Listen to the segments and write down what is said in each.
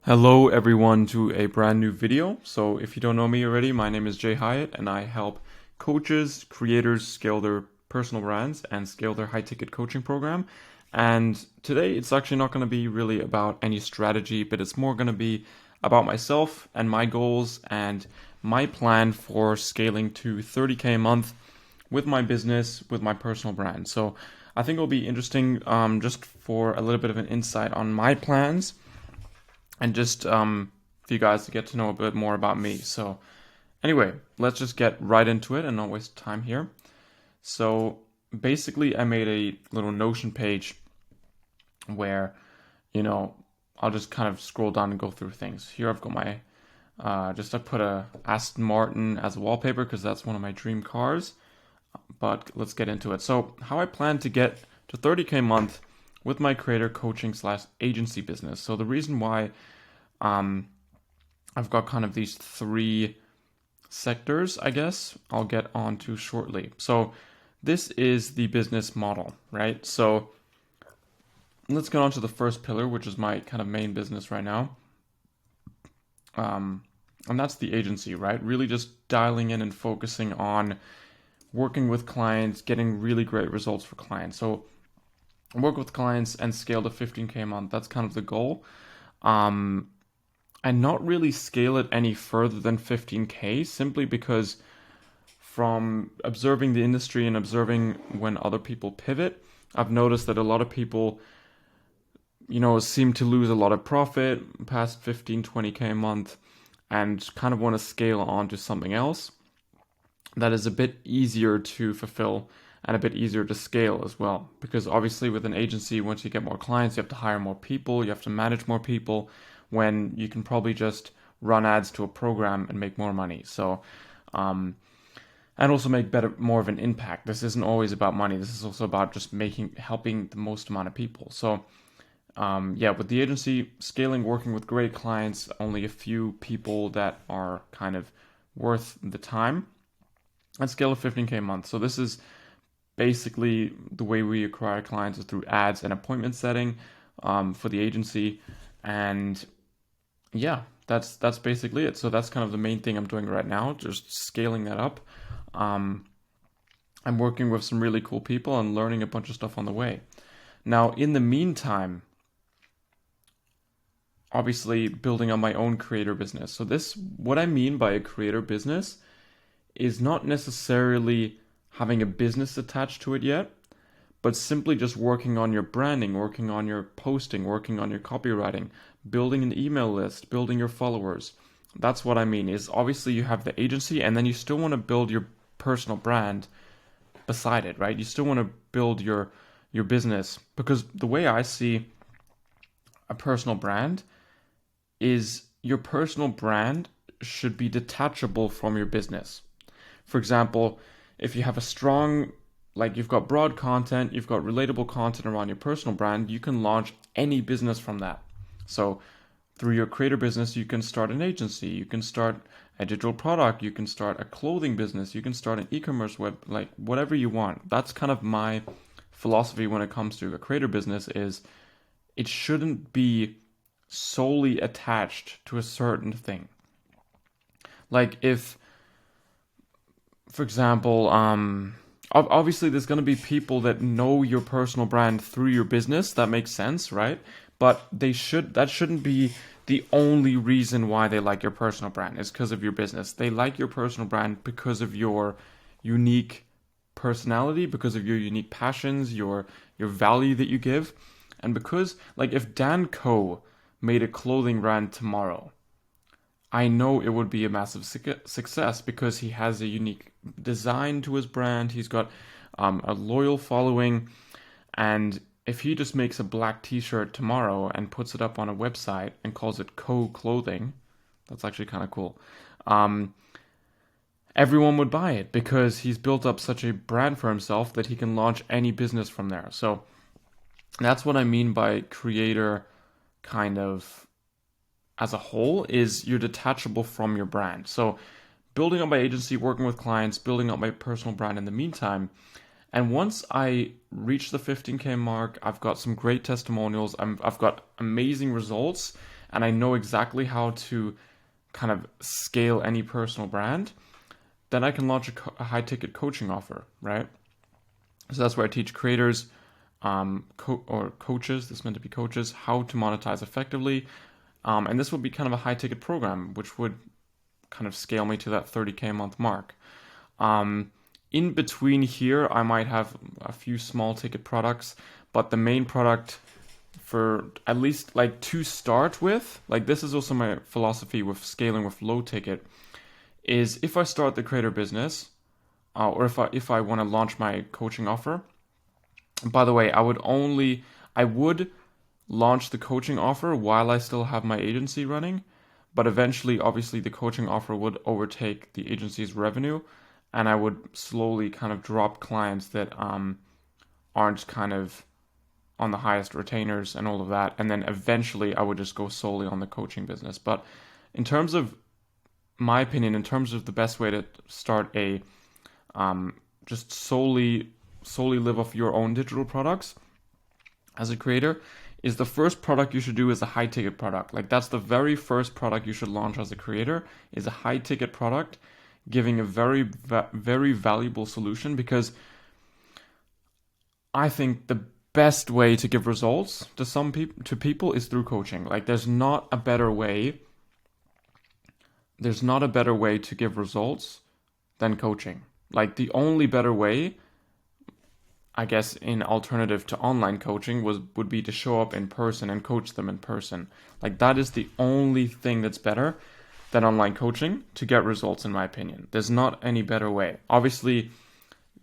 Hello everyone to a brand new video. So if you don't know me already, my name is Jay Hyatt and I help coaches, creators scale their personal brands and scale their high ticket coaching program. And today it's actually not going to be really about any strategy, but it's more going to be about myself and my goals and my plan for scaling to 30K a month with my business, with my personal brand. So I think it'll be interesting just for a little bit of an insight on my plans and just for you guys to get to know a bit more about me. So anyway, let's just get right into it and not waste time here. So basically, I made a little Notion page where, I'll just kind of scroll down and go through things. Here I've got my, I put a Aston Martin as a wallpaper because that's one of my dream cars. But let's get into it. So how I plan to get to 30K a month with my creator coaching slash agency business. So the reason why I've got kind of these three sectors, I guess, I'll get on to shortly. So this is the business model, right? So let's get on to the first pillar, which is my kind of main business right now. And that's the agency, right? Really just dialing in and focusing on working with clients, getting really great results for clients. So work with clients and scale to 15K a month. That's kind of the goal. And not really scale it any further than 15K simply because from observing the industry and observing when other people pivot, I've noticed that a lot of people, seem to lose a lot of profit past 15, 20K a month and kind of want to scale on to something else that is a bit easier to fulfill and a bit easier to scale as well. Because obviously with an agency, once you get more clients, you have to hire more people, you have to manage more people, when you can probably just run ads to a program and make more money. So, and also make more of an impact. This isn't always about money. This is also about just helping the most amount of people. So, with the agency scaling, working with great clients, only a few people that are kind of worth the time, and scale of 15K a month. So this is basically the way we acquire clients is through ads and appointment setting for the agency. And yeah, that's basically it. So that's kind of the main thing I'm doing right now, just scaling that up. I'm working with some really cool people and learning a bunch of stuff on the way. Now, in the meantime, obviously building on my own creator business. So what I mean by a creator business is not necessarily having a business attached to it yet, but simply just working on your branding, working on your posting, working on your copywriting, building an email list, building your followers. That's what I mean is obviously you have the agency and then you still want to build your personal brand beside it, right? You still want to build your business because the way I see a personal brand is your personal brand should be detachable from your business. For example, if you have you've got broad content, you've got relatable content around your personal brand, you can launch any business from that. So through your creator business, you can start an agency, you can start a digital product, you can start a clothing business, you can start an e-commerce web, like whatever you want. That's kind of my philosophy when it comes to a creator business is it shouldn't be solely attached to a certain thing. Like if, for example, obviously there's going to be people that know your personal brand through your business. That makes sense, right? But that shouldn't be the only reason why they like your personal brand is because of your business. They like your personal brand because of your unique personality, because of your unique passions, your value that you give. And because like if Dan Coe made a clothing brand tomorrow, I know it would be a massive success because he has a unique design to his brand. He's got a loyal following. And if he just makes a black t-shirt tomorrow and puts it up on a website and calls it Co Clothing, that's actually kind of cool. Everyone would buy it because he's built up such a brand for himself that he can launch any business from there. So that's what I mean by creator kind of as a whole is you're detachable from your brand. So building up my agency, working with clients, building up my personal brand in the meantime. And once I reach the 15K mark, I've got some great testimonials. I've got amazing results. and I know exactly how to kind of scale any personal brand, then I can launch a high ticket coaching offer, right? So that's where I teach creators or coaches, this is meant to be coaches, how to monetize effectively. And this would be kind of a high ticket program, which would kind of scale me to that 30K a month mark. In between here, I might have a few small ticket products, but the main product for at least like to start with, like this is also my philosophy with scaling with low ticket, is if I start the creator business, or if I want to launch my coaching offer. By the way, I would launch the coaching offer while I still have my agency running, but eventually, obviously, the coaching offer would overtake the agency's revenue, and I would slowly kind of drop clients that aren't kind of on the highest retainers and all of that, and then eventually I would just go solely on the coaching business. But in terms of my opinion, in terms of the best way to start a just solely live off your own digital products as a creator, is the first product you should do is a high ticket product. Like that's the very first product you should launch as a creator, is a high ticket product, giving a very very valuable solution, because I think the best way to give results to people is through coaching. Like there's not a better way to give results than coaching. Like the only better way, I guess, in alternative to online coaching would be to show up in person and coach them in person. Like that is the only thing that's better than online coaching to get results, in my opinion. There's not any better way. Obviously,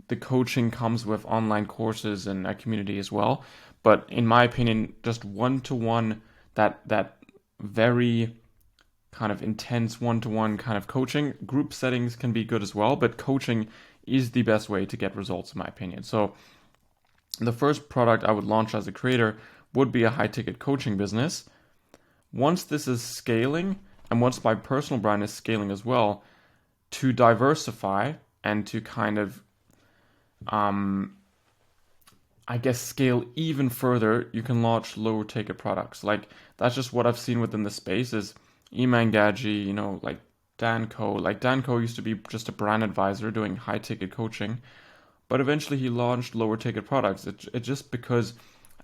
the coaching comes with online courses and a community as well, but in my opinion, just one-to-one, that very kind of intense one-to-one kind of coaching, group settings can be good as well, but coaching is the best way to get results, in my opinion. So the first product I would launch as a creator would be a high ticket coaching business. Once this is scaling, and once my personal brand is scaling as well, to diversify and to kind of I guess scale even further, you can launch lower ticket products. Like that's just what I've seen within the space is Iman Gadji, like Danco. Like Danco used to be just a brand advisor doing high ticket coaching, but eventually he launched lower ticket products. It just because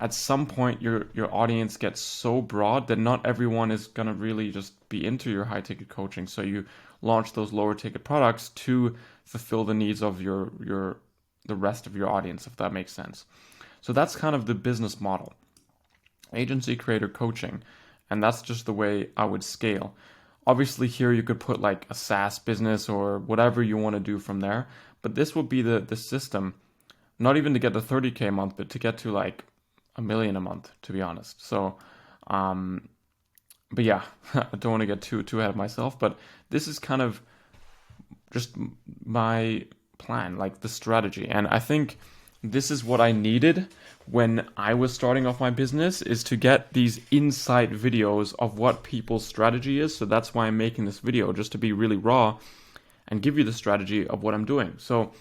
at some point your audience gets so broad that not everyone is gonna really just be into your high ticket coaching. So you launch those lower ticket products to fulfill the needs of the rest of your audience, if that makes sense. So that's kind of the business model. Agency creator coaching. And that's just the way I would scale. Obviously here you could put like a SaaS business or whatever you want to do from there. But this would be the system, not even to get to 30K a month, but to get to like $1 million a month, to be honest. So, but yeah, I don't want to get too ahead of myself, but this is kind of just my plan, like the strategy. And I think this is what I needed when I was starting off my business, is to get these insight videos of what people's strategy is. So that's why I'm making this video, just to be really raw and give you the strategy of what I'm doing. So,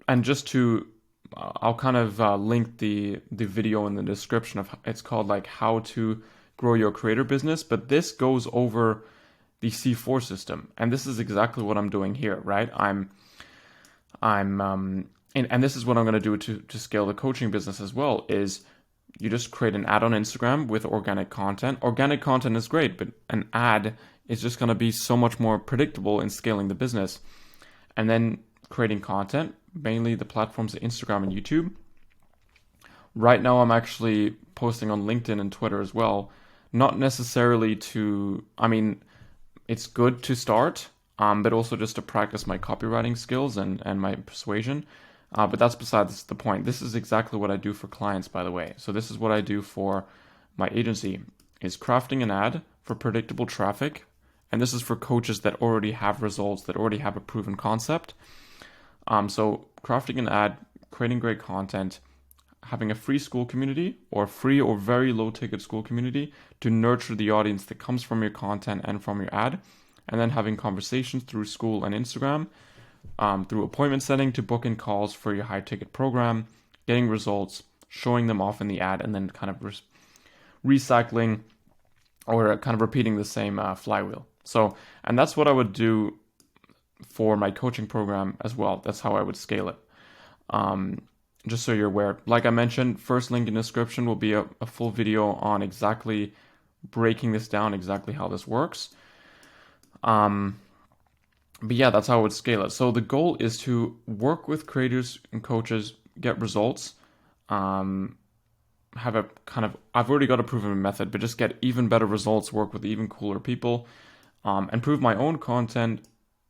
and just to, I'll kind of link the video in the description of, it's called like how to grow your creator business, but this goes over the C4 system. And this is exactly what I'm doing here, right? And this is what I'm going to do to scale the coaching business as well, is you just create an ad on Instagram with organic content. Organic content is great, but an ad is just going to be so much more predictable in scaling the business. And then creating content, mainly the platforms of Instagram and YouTube. Right now I'm actually posting on LinkedIn and Twitter as well. Not necessarily it's good to start, but also just to practice my copywriting skills and my persuasion. But that's besides the point. This is exactly what I do for clients, by the way. So this is what I do for my agency, is crafting an ad for predictable traffic. And this is for coaches that already have results, that already have a proven concept. So crafting an ad, creating great content, having a free school community or free or very low ticket school community to nurture the audience that comes from your content and from your ad. And then having conversations through school and Instagram, through appointment setting to book in calls for your high ticket program, getting results, showing them off in the ad, and then kind of recycling or kind of repeating the same flywheel. So, and that's what I would do for my coaching program as well. That's how I would scale it. Um, just so you're aware. Like I mentioned, first link in the description will be a full video on exactly breaking this down, exactly how this works. But yeah, that's how I would scale it. So the goal is to work with creators and coaches, get results, um, have a kind of, I've already got a proven method, but just get even better results, work with even cooler people, improve my own content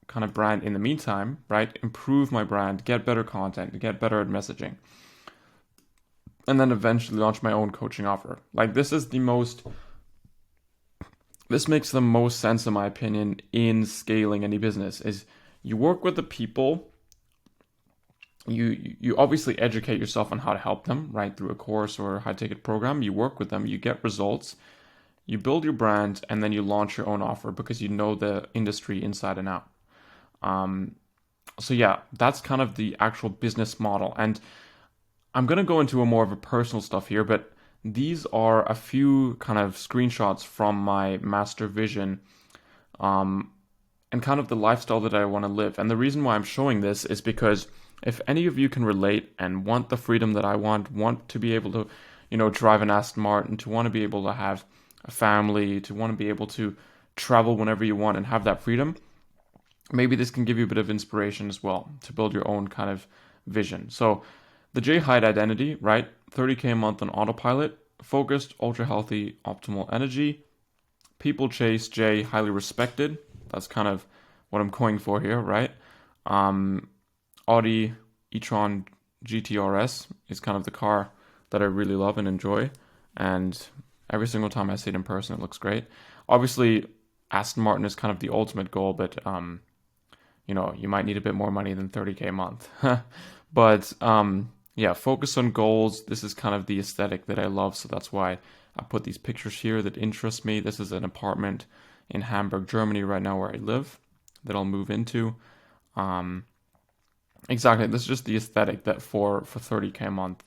kind of brand in the meantime, right? Improve my brand, get better content, get better at messaging, and then eventually launch my own coaching offer. Like this makes the most sense in my opinion in scaling any business is you work with the people, you obviously educate yourself on how to help them, right? Through a course or a high ticket program, you work with them, you get results, you build your brand, and then you launch your own offer because you know the industry inside and out. So yeah, that's kind of the actual business model. And I'm going to go into a more of a personal stuff here, but these are a few kind of screenshots from my master vision, and kind of the lifestyle that I want to live. And the reason why I'm showing this is because if any of you can relate and want the freedom that I want to be able to, drive an Aston Martin, to want to be able to have a family, to want to be able to travel whenever you want and have that freedom, maybe this can give you a bit of inspiration as well to build your own kind of vision. So the J Hyde identity, right? 30K a month on autopilot, focused, ultra healthy, optimal energy. People chase J, highly respected. That's kind of what I'm going for here, right? Audi e-tron GTRS is kind of the car that I really love and enjoy. And every single time I see it in person, it looks great. Obviously, Aston Martin is kind of the ultimate goal, but you might need a bit more money than 30K a month. But yeah, focus on goals. This is kind of the aesthetic that I love, so that's why I put these pictures here that interest me. This is an apartment in Hamburg, Germany right now where I live that I'll move into. Exactly, this is just the aesthetic that for 30K a month.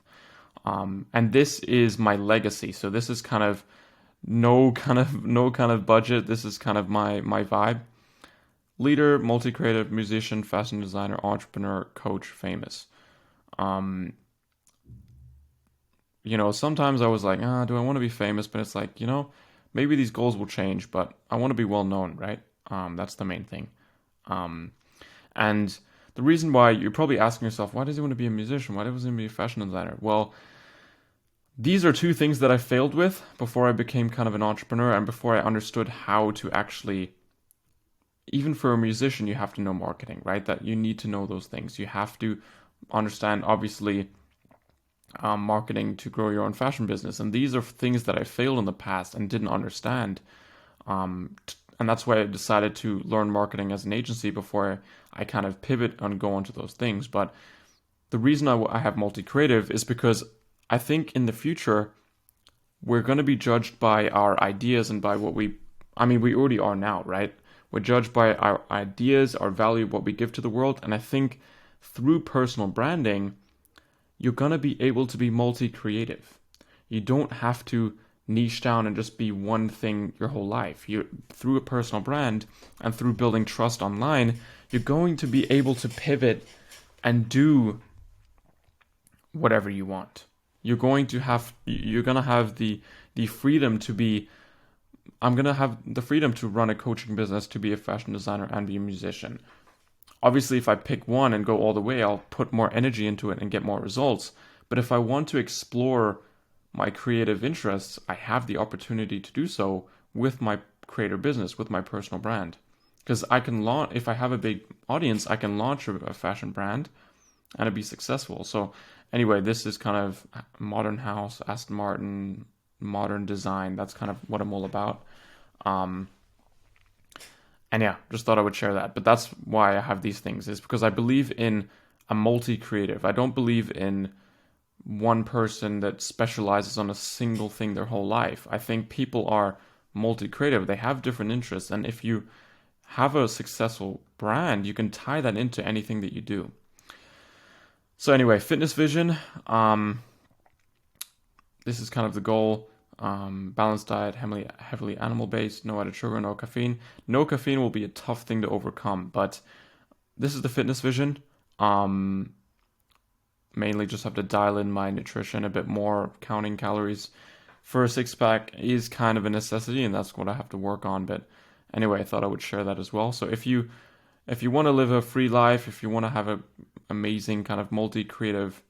And this is my legacy. So this is kind of no kind of budget. This is kind of my vibe. Leader, multi-creative, musician, fashion designer, entrepreneur, coach, famous. Sometimes I was like, do I want to be famous? But it's like, maybe these goals will change, but I want to be well known, right? That's the main thing. And the reason why you're probably asking yourself, why does he want to be a musician? Why does he want to be a fashion designer? Well, these are two things that I failed with before I became kind of an entrepreneur and before I understood how to actually, even for a musician, you have to know marketing, right? That you need to know those things. You have to understand, obviously, marketing to grow your own fashion business. And these are things that I failed in the past and didn't understand. And that's why I decided to learn marketing as an agency before I kind of pivot and go into those things. But the reason I have multi-creative is because I think in the future, we're going to be judged by our ideas and by we already are now, right? We're judged by our ideas, our value, what we give to the world. And I think through personal branding, you're going to be able to be multi-creative. You don't have to niche down and just be one thing your whole life. Through a personal brand and through building trust online, you're going to be able to pivot and do whatever you want. You're going to have the freedom to be, I'm going to have the freedom to run a coaching business, to be a fashion designer and be a musician. Obviously, if I pick one and go all the way, I'll put more energy into it and get more results. But if I want to explore my creative interests, I have the opportunity to do so with my creator business, with my personal brand. Because I can launch, if I have a big audience, I can launch a fashion brand and it'd be successful. So anyway, this is kind of modern house, Aston Martin, modern design. That's kind of what I'm all about. And yeah, just thought I would share that. But that's why I have these things, is because I believe in a multi-creative. I don't believe in one person that specializes on a single thing their whole life. I think people are multi-creative. They have different interests. And if you have a successful brand, you can tie that into anything that you do. So anyway, fitness vision. This is kind of the goal. Balanced diet, heavily animal-based, no added sugar, no caffeine. No caffeine will be a tough thing to overcome, but this is the fitness vision. Mainly just have to dial in my nutrition a bit more. Counting calories for a six-pack is kind of a necessity, and that's what I have to work on. But anyway, I thought I would share that as well. So if you want to live a free life, if you want to have an amazing kind of multi-creative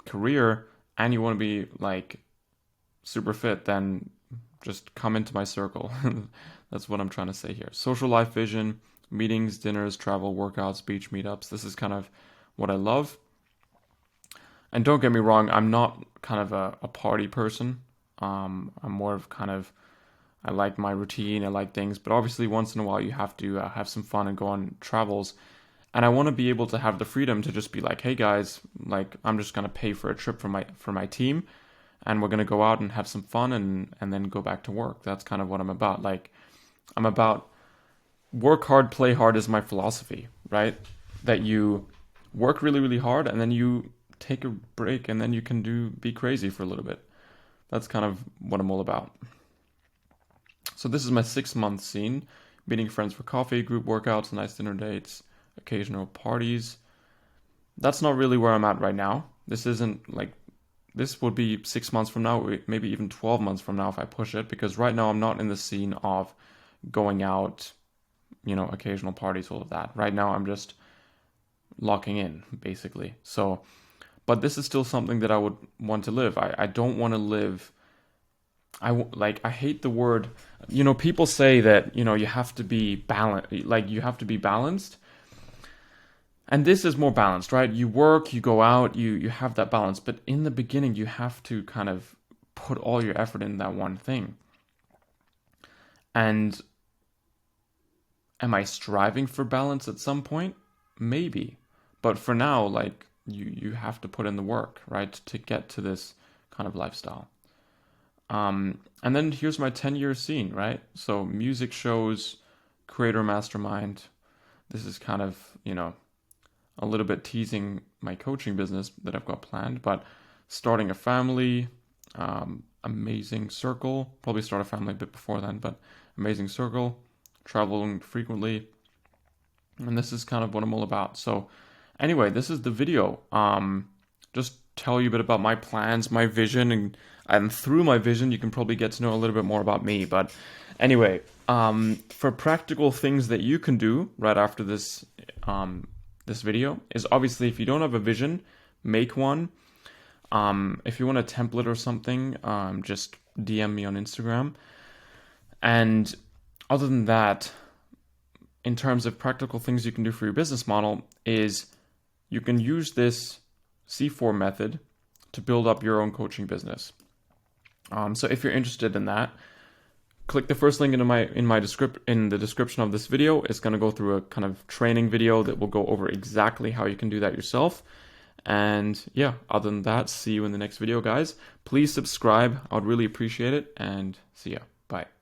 career, and you want to be like super fit, then just come into my circle. That's what I'm trying to say here. Social life vision, meetings, dinners, travel, workouts, beach meetups. This is kind of what I love. And don't get me wrong, I'm not kind of a party person. I'm more of kind of, I like my routine, I like things, but obviously once in a while you have to have some fun and go on travels. And I want to be able to have the freedom to just be like, hey guys, like I'm just gonna pay for a trip for my team, and we're gonna go out and have some fun and then go back to work. That's kind of what I'm about. Like I'm about work hard, play hard is my philosophy, right? That you work really, really hard and then you take a break and then you can be crazy for a little bit. That's kind of what I'm all about. So this is my 6-month scene. Meeting friends for coffee, group workouts, nice dinner dates, occasional parties. That's not really where I'm at right now. This isn't like, this would be 6 months from now, maybe even 12 months from now if I push it, because right now I'm not in the scene of going out, occasional parties, all of that. Right now I'm just locking in, basically. So, but this is still something that I would want to live. I don't want to live, I hate the word, people say that, you have to be balanced, like you have to be balanced. And this is more balanced, right? You work, you go out, you have that balance. But in the beginning, you have to kind of put all your effort in that one thing. And am I striving for balance at some point? Maybe. But for now, like you have to put in the work, right? To get to this kind of lifestyle. And then here's my 10-year scene, right? So music shows, creator mastermind. This is kind of, a little bit teasing my coaching business that I've got planned, but starting a family, amazing circle, probably start a family a bit before then, but amazing circle, traveling frequently. And this is kind of what I'm all about. So anyway, this is the video. Just tell you a bit about my plans, my vision, and through my vision, you can probably get to know a little bit more about me. But anyway, for practical things that you can do right after this, this video is obviously if you don't have a vision, make one. If you want a template or something, just DM me on Instagram. And other than that, in terms of practical things you can do for your business model is you can use this C4 method to build up your own coaching business. So if you're interested in that, click the first link in the description of this video. It's going to go through a kind of training video that will go over exactly how you can do that yourself. And yeah, other than that, see you in the next video, guys. Please subscribe. I would really appreciate it. And see ya. Bye.